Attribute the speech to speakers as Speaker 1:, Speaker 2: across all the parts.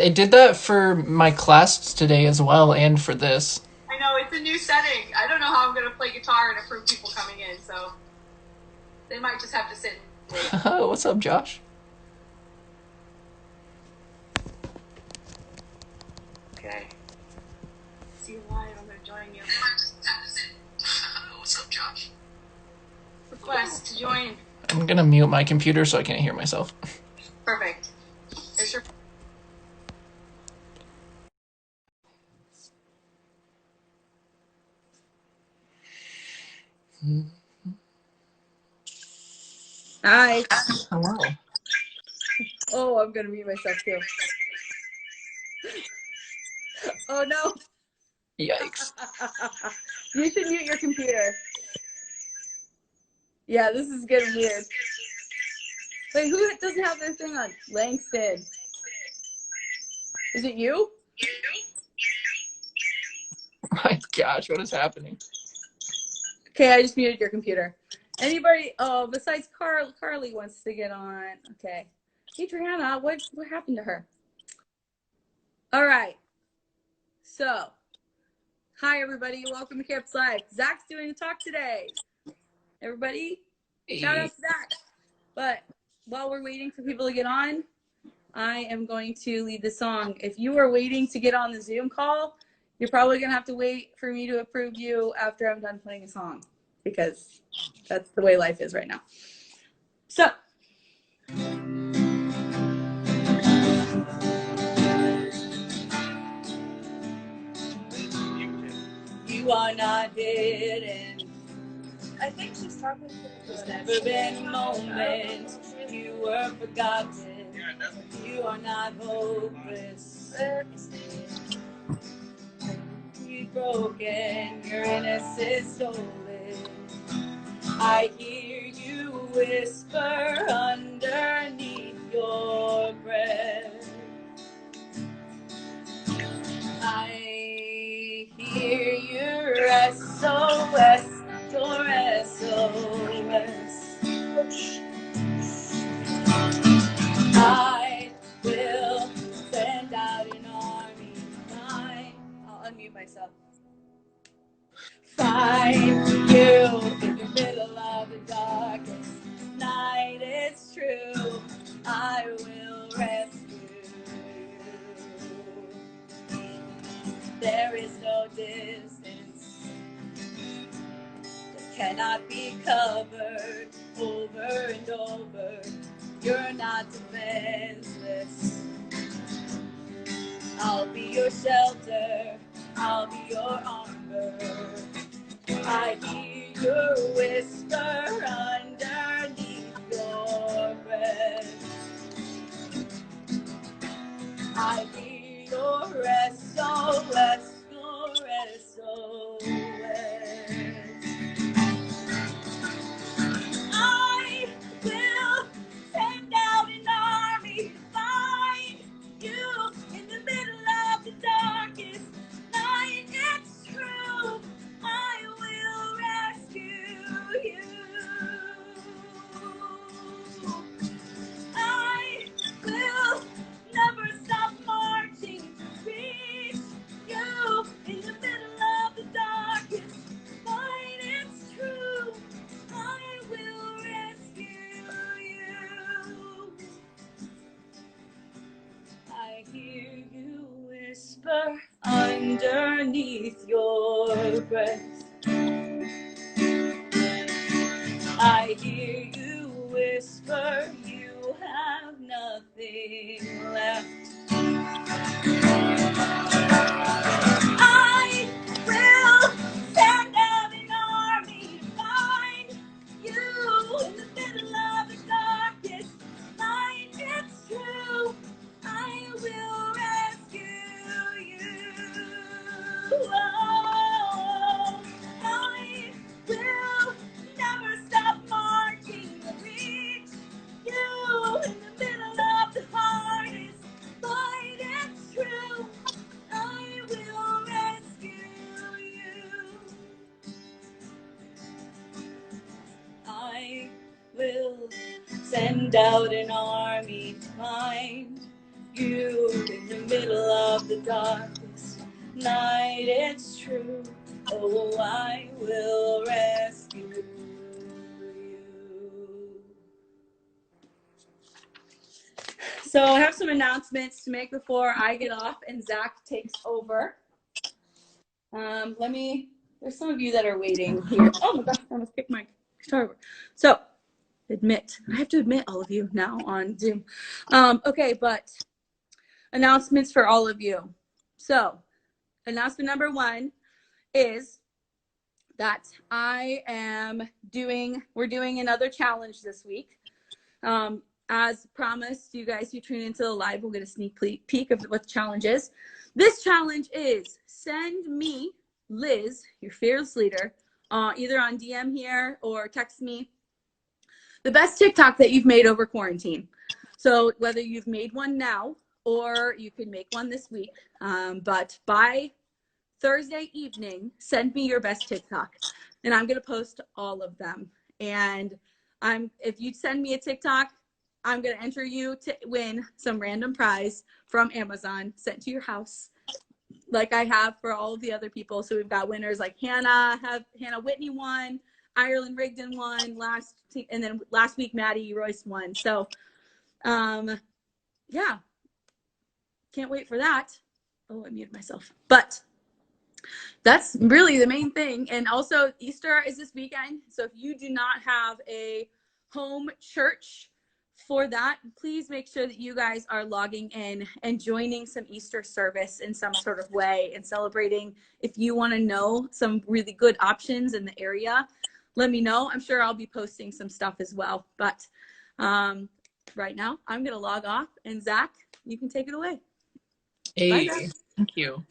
Speaker 1: It did that for my class today as well, and for this.
Speaker 2: I know it's a new setting. I don't know how I'm going to play guitar and approve people coming in, so they might just have to sit and wait.
Speaker 1: What's up, Josh?
Speaker 2: Okay. See you live. I'm going to join you.
Speaker 3: What's up, Josh?
Speaker 2: Request to join.
Speaker 1: I'm gonna mute my computer so I can't hear myself.
Speaker 2: Perfect. There's your.
Speaker 4: Hi.
Speaker 1: Hello.
Speaker 4: Oh, I'm gonna mute myself too. Oh no.
Speaker 1: Yikes.
Speaker 4: You should mute your computer. Yeah, this is getting weird. Wait, who doesn't have their thing on? Langston. Is it you?
Speaker 1: My gosh, what is happening?
Speaker 4: Okay, I just muted your computer. Anybody? Oh, besides Carly wants to get on. Okay. Adriana, what happened to her? All right. So, hi everybody. Welcome to Campus Live. Zach's doing the talk today. Everybody, shout out to Zach. But while we're waiting for people to get on, I am going to lead the song. If you are waiting to get on the Zoom call, you're probably going to have to wait for me to approve you after I'm done playing a song, because that's the way life is right now. So, you are not hidden. I think she's talking to me. There's never been a moment you were forgotten. You are not hopeless. You broken, your innocence stolen. I hear you whisper underneath your breath. I hear your SOS, your SOS. I will send out an army to find. I'll unmute myself. Find you in the middle of the darkest night. It's true, I will rescue you. There is no distance that cannot be covered over and over. You're not defenseless. I'll be your shelter, I'll be your armor. I hear your whisper underneath your breath. I hear your SOS, your SOS. I will send out an army to find you in the middle of the darkest night. It's true, I will rescue you. I will never stop marching to reach you in the middle of the darkest night. It's true, I will rescue you. I hear you whisper underneath your breath. I hear you whisper you have nothing left. I will send out an army to find you in the middle of the darkest night. It's true, I will rescue you. Oh, I will never stop marching to reach you in the middle of the hardest fight. It's true, I will rescue you. I will send out an army to find you in the of the darkest night, it's true. Oh, I will rescue you. So I have some announcements to make before I get off and Zach takes over. There's some of you that are waiting here. Oh my gosh, I almost kicked my guitar over. So I have to admit all of you now on Zoom. Okay, but announcements for all of you. So announcement number 1 is that we're doing another challenge this week. As promised, you guys who tune into the live will get a sneak peek of what the challenge is. This challenge is send me, Liz, your fearless leader, either on DM here or text me, the best TikTok that you've made over quarantine. So whether you've made one now or you can make one this week, but by Thursday evening, send me your best TikTok, and I'm going to post all of them. And if you send me a TikTok, I'm going to enter you to win some random prize from Amazon sent to your house, like I have for all of the other people. So we've got winners like Hannah Whitney won, Ireland Rigdon won and then last week Maddie Royce won. So yeah, can't wait for that. Oh, I muted myself. But that's really the main thing. And also Easter is this weekend. So if you do not have a home church for that, please make sure that you guys are logging in and joining some Easter service in some sort of way and celebrating. If you want to know some really good options in the area, let me know. I'm sure I'll be posting some stuff as well. But right now, I'm going to log off. And Zach, you can take it away.
Speaker 1: Hey,
Speaker 4: Bye,
Speaker 1: thank you.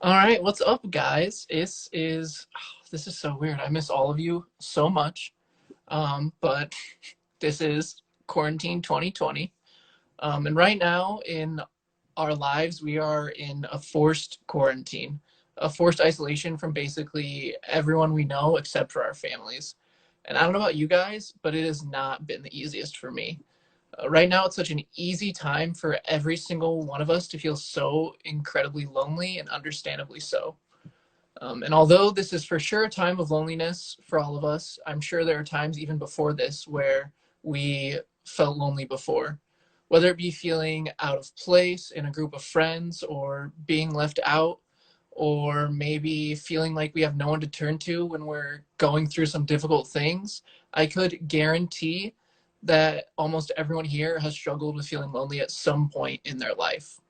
Speaker 1: All right, what's up, guys? This is so weird. I miss all of you so much. But this is quarantine 2020. And right now in our lives, we are in a forced quarantine, a forced isolation from basically everyone we know except for our families. And I don't know about you guys, but it has not been the easiest for me. Right now, it's such an easy time for every single one of us to feel so incredibly lonely, and understandably so. And although this is for sure a time of loneliness for all of us, I'm sure there are times even before this where we felt lonely before. Whether it be feeling out of place in a group of friends, or being left out, or maybe feeling like we have no one to turn to when we're going through some difficult things, I could guarantee that almost everyone here has struggled with feeling lonely at some point in their life.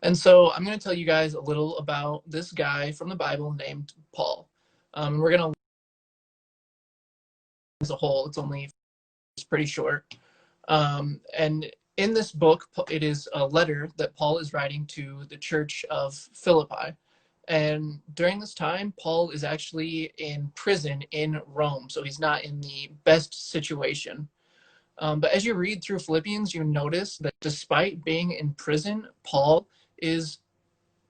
Speaker 1: And so I'm going to tell you guys a little about this guy from the Bible named Paul. We're going to as a whole, it's pretty short. And in this book, it is a letter that Paul is writing to the church of Philippi. And during this time, Paul is actually in prison in Rome. So he's not in the best situation. But as you read through Philippians, you notice that despite being in prison, Paul is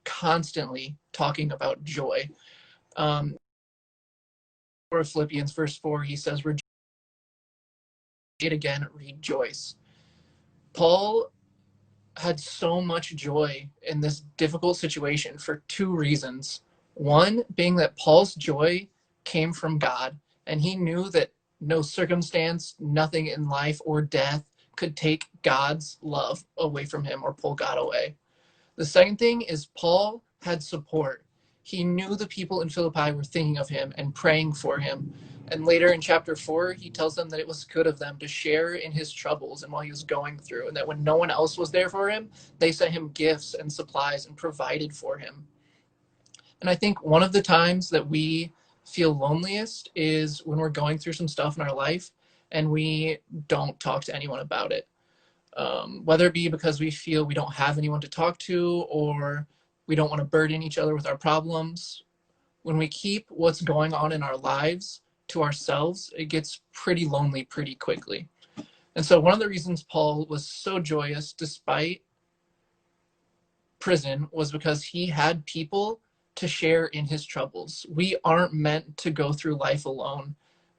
Speaker 1: constantly talking about joy. For Philippians verse 4, he says, rejoice again, rejoice. Paul had so much joy in this difficult situation for 2 reasons. One being that Paul's joy came from God, and he knew that no circumstance, nothing in life or death could take God's love away from him or pull God away. The second thing is Paul had support. He knew the people in Philippi were thinking of him and praying for him. And later in chapter 4, he tells them that it was good of them to share in his troubles and while he was going through, and that when no one else was there for him, they sent him gifts and supplies and provided for him. And I think one of the times that we feel loneliest is when we're going through some stuff in our life and we don't talk to anyone about it. Whether it be because we feel we don't have anyone to talk to, or we don't want to burden each other with our problems. When we keep what's going on in our lives to ourselves, it gets pretty lonely pretty quickly. And so one of the reasons Paul was so joyous despite prison was because he had people to share in his troubles. We aren't meant to go through life alone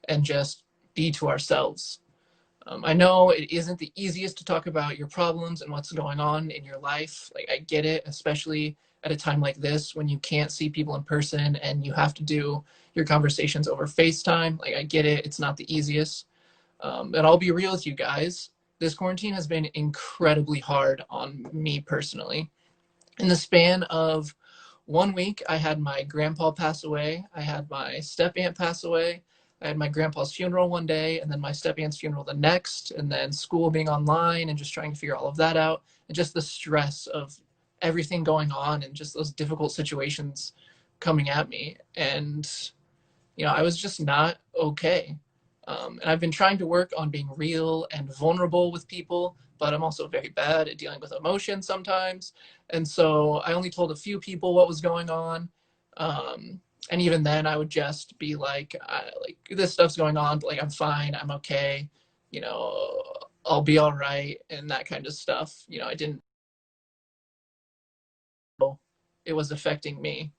Speaker 1: and just be to ourselves. I know it isn't the easiest to talk about your problems and what's going on in your life. Like, I get it, especially at a time like this when you can't see people in person and you have to do your conversations over FaceTime. Like, I get it. It's not the easiest. And I'll be real with you guys. This quarantine has been incredibly hard on me personally. In the span of 1 week, I had my grandpa pass away. I had my step aunt pass away. I had my grandpa's funeral one day, and then my step aunt's funeral the next, and then school being online and just trying to figure all of that out, and just the stress of everything going on and just those difficult situations coming at me. And I was just not okay. And I've been trying to work on being real and vulnerable with people, but I'm also very bad at dealing with emotion sometimes. And so I only told a few people what was going on. And even then, I would just be like, this stuff's going on, but like, I'm fine, I'm okay, you know, I'll be all right, and that kind of stuff. I didn't know it was affecting me.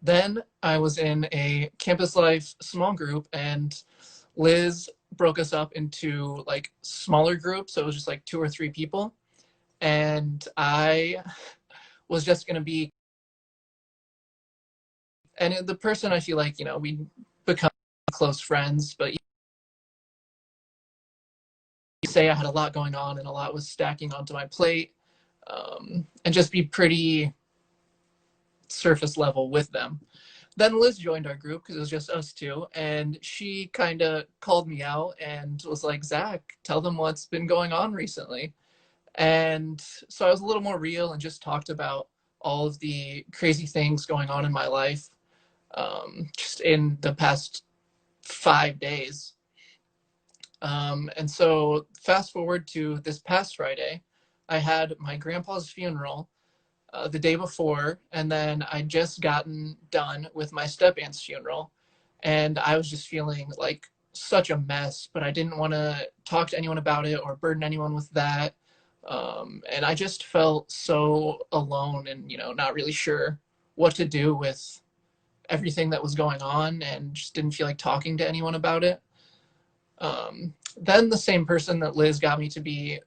Speaker 1: Then I was in a campus life small group, and Liz broke us up into like smaller groups. So it was just like 2 or 3 people. And I was just going to be, and the person I feel like, we become close friends, but you say I had a lot going on and a lot was stacking onto my plate, and just be pretty surface level with them. Then Liz joined our group because it was just us two, and she kind of called me out and was like, Zach, tell them what's been going on recently. And so I was a little more real and just talked about all of the crazy things going on in my life, just in the past 5 days. And so fast forward to this past Friday, I had my grandpa's funeral the day before, and then I just gotten done with my step aunt's funeral, and I was just feeling like such a mess, but I didn't want to talk to anyone about it or burden anyone with that. And I just felt so alone and not really sure what to do with everything that was going on, and just didn't feel like talking to anyone about it. Then the same person that Liz got me to be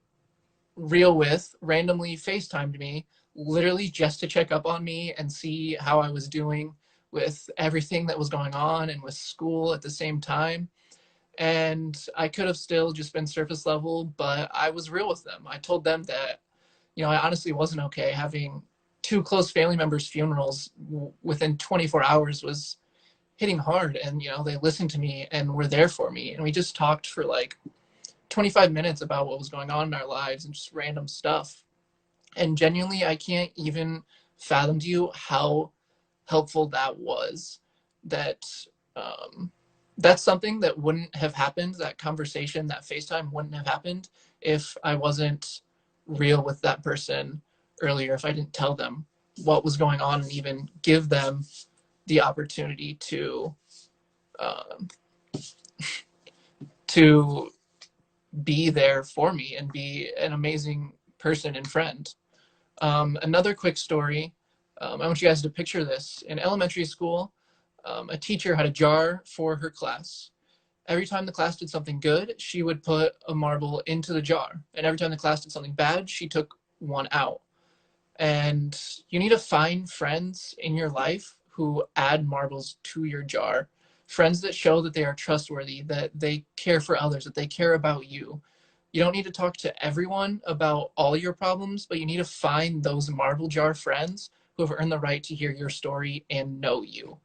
Speaker 1: real with randomly FaceTimed me, literally just to check up on me and see how I was doing with everything that was going on and with school at the same time. And I could have still just been surface level, but I was real with them. I told them that, I honestly wasn't okay. Having two close family members' funerals within 24 hours was hitting hard. And, they listened to me and were there for me. And we just talked for like 25 minutes about what was going on in our lives and just random stuff. And genuinely, I can't even fathom to you how helpful that was. That that's something that wouldn't have happened. That conversation, that FaceTime wouldn't have happened if I wasn't real with that person earlier, if I didn't tell them what was going on and even give them the opportunity um, to be there for me and be an amazing person and friend. Another quick story. I want you guys to picture this. In elementary school, a teacher had a jar for her class. Every time the class did something good, she would put a marble into the jar. And every time the class did something bad, she took one out. And you need to find friends in your life who add marbles to your jar. Friends that show that they are trustworthy, that they care for others, that they care about you. You don't need to talk to everyone about all your problems, but you need to find those marble jar friends who have earned the right to hear your story and know you.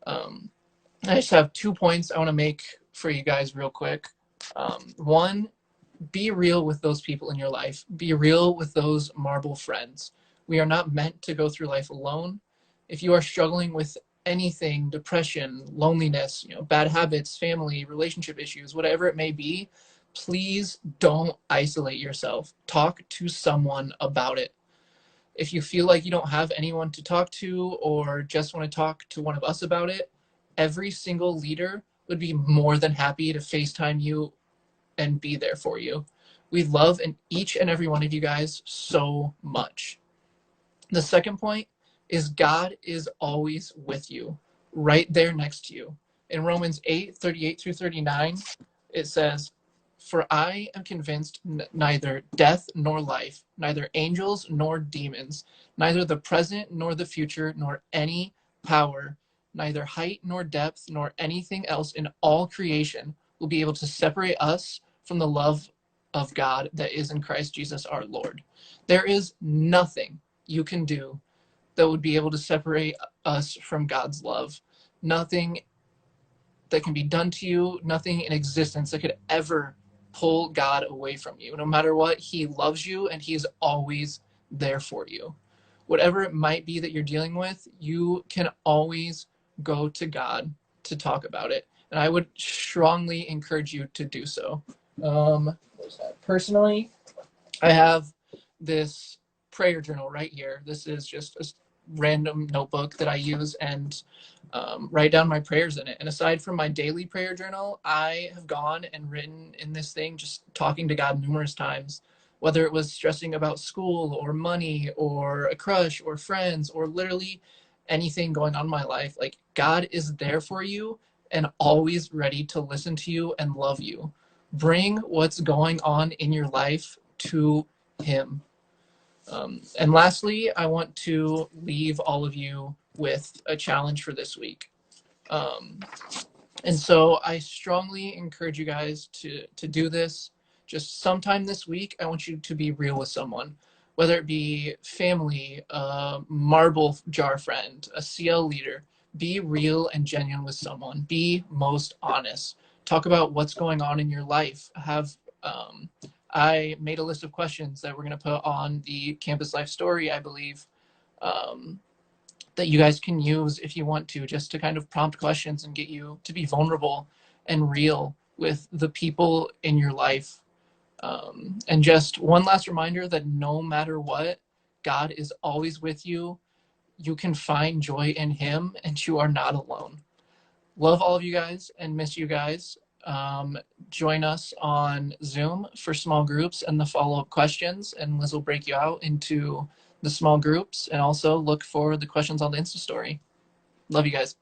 Speaker 1: I just have 2 points I want to make for you guys real quick. One, be real with those people in your life. Be real with those marble friends. We are not meant to go through life alone. If you are struggling with anything, depression, loneliness, bad habits, family, relationship issues, whatever it may be, please don't isolate yourself. Talk to someone about it. If you feel like you don't have anyone to talk to or just want to talk to one of us about it, every single leader would be more than happy to FaceTime you and be there for you. We love each and every one of you guys so much. The second point is God is always with you, right there next to you. In Romans 8:38 through 39, it says, For I am convinced neither death nor life, neither angels nor demons, neither the present nor the future, nor any power, neither height nor depth, nor anything else in all creation will be able to separate us from the love of God that is in Christ Jesus our Lord. There is nothing you can do that would be able to separate us from God's love. Nothing that can be done to you, nothing in existence that could ever pull God away from you. No matter what, he loves you and he is always there for you. Whatever it might be that you're dealing with, you can always go to God to talk about it. And I would strongly encourage you to do so. Personally, I have this prayer journal right here. This is just a random notebook that I use and write down my prayers in it. And aside from my daily prayer journal, I have gone and written in this thing, just talking to God numerous times, whether it was stressing about school or money or a crush or friends or literally anything going on in my life. Like, God is there for you and always ready to listen to you and love you. Bring what's going on in your life to him. And lastly, I want to leave all of you with a challenge for this week. And so I strongly encourage you guys to do this. Just sometime this week, I want you to be real with someone, whether it be family, a marble jar friend, a CL leader. Be real and genuine with someone. Be most honest. Talk about what's going on in your life. I made a list of questions that we're going to put on the Campus Life Story, I believe, that you guys can use if you want to, just to kind of prompt questions and get you to be vulnerable and real with the people in your life. And just one last reminder that no matter what, God is always with you. You can find joy in him and you are not alone. Love all of you guys and miss you guys. Join us on Zoom for small groups and the follow-up questions, and Liz will break you out into the small groups, and also look for the questions on the Insta story. Love you guys.